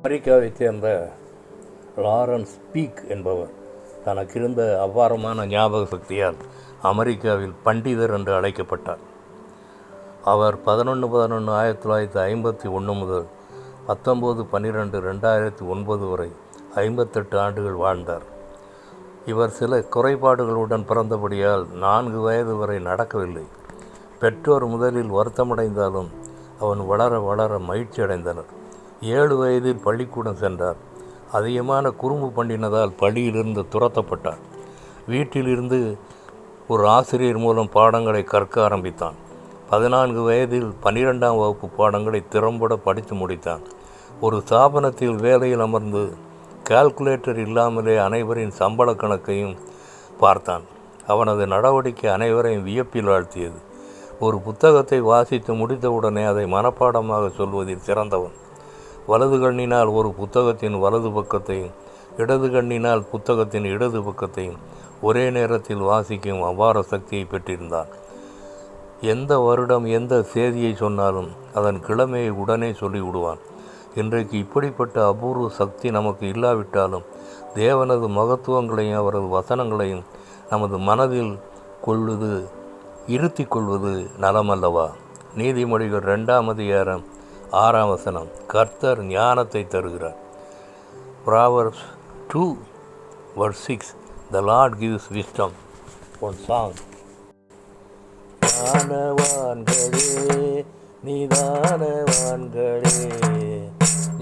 அமெரிக்காவைச் சேர்ந்த Lawrence peak என்பவர் தனக்கிருந்த அபாரமான ஞாபக சக்தியால் அமெரிக்காவில் பண்டிதர் என்று அழைக்கப்பட்டார். அவர் 11/11/1951 முதல் 19/12/2009 வரை 58 ஆண்டுகள் வாழ்ந்தார். இவர் சில குறைபாடுகளுடன் பிறந்தபடியால் 4 வயது வரை நடக்கவில்லை. பெற்றோர் முதலில் வருத்தமடைந்தாலும் அவன் வளர வளர மகிழ்ச்சி அடைந்தனர். 7 வயதில் பள்ளிக்கூடம் சென்றார். அதிகமான குறும்பு பண்ணினதால் பள்ளியிலிருந்து துரத்தப்பட்டார். வீட்டிலிருந்து ஒரு ஆசிரியர் மூலம் பாடங்களை கற்க ஆரம்பித்தான். 14 வயதில் 12ஆம் வகுப்பு பாடங்களை திறம்பட படித்து முடித்தான். ஒரு ஸ்தாபனத்தில் வேலையில் அமர்ந்து கால்குலேட்டர் இல்லாமலே அனைவரின் சம்பள கணக்கையும் பார்த்தான். அவனது நடவடிக்கை அனைவரையும் வியப்பில் ஆழ்த்தியது. ஒரு புத்தகத்தை வாசித்து முடித்தவுடனே அதை மனப்பாடமாக சொல்வதில் சிறந்தவன். வலது கண்ணினால் ஒரு புத்தகத்தின் வலது பக்கத்தையும் இடது கண்ணினால் புத்தகத்தின் இடது பக்கத்தையும் ஒரே நேரத்தில் வாசிக்கும் அபார சக்தியை பெற்றிருந்தான். எந்த வருடம் எந்த செய்தியை சொன்னாலும் அதன் கிழமையை உடனே சொல்லிவிடுவான். இன்றைக்கு இப்படிப்பட்ட அபூர்வ சக்தி நமக்கு இல்லாவிட்டாலும் தேவனது மகத்துவங்களையும் அவரது வசனங்களையும் நமது மனதில் இருத்தி கொள்வது நலமல்லவா? நீதிமொழிகள் 2ஆம் அதிகாரம் 6ஆம் வசனம். கர்த்தர் ஞானத்தை தருகிறார். Proverbs 2:6 The Lord gives wisdom. One song. ஞானவான்களே நிதானவான்களே,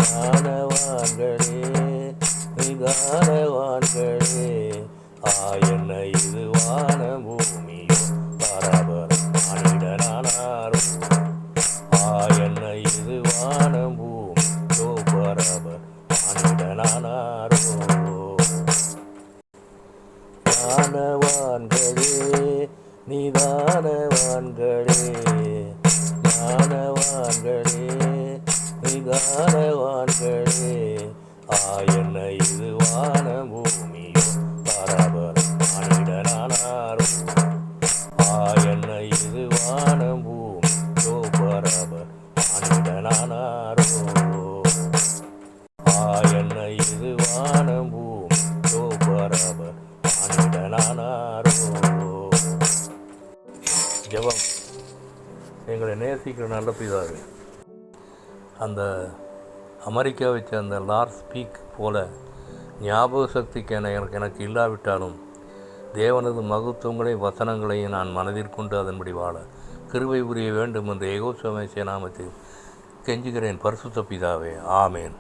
ஞானவான்களே நிதானவான்களே, என்ன இது வான பூமியோ பரபரம் மானிடனானாரோ, என்ன இது வானம் பூமியோ பரபரம் மானிடனானாரோ. ஞானவான்களே நிதானவான்களே, ஞானவான்களே நிதானவான்களே, என்ன இது வானம் பூமியோ பரபரம் மானிடனானாரோ, என்ன இது வானம் பூமியோ பரபரம் மானிடனானாரோ, என்ன இது வானம் பூமியோ பரபரம் மானிடனானாரோ. ஜெபம். எங்களை நேசிக்கிற நல்ல பிதாவே, அந்த அமெரிக்காவை சேர்ந்த லாரன்ஸ் பீக் போல ஞாபக சக்திக்கு எனக்கு இல்லாவிட்டாலும் தேவனது மகத்துவங்களையும் வசனங்களையும் நான் மனதில் கொண்டு அதன்படி வாழ கிருபை புரிய வேண்டும் என்று யெகோவா நாமத்தில் கெஞ்சுகிறேன் பரிசுத்த பிதாவே. ஆமேன்.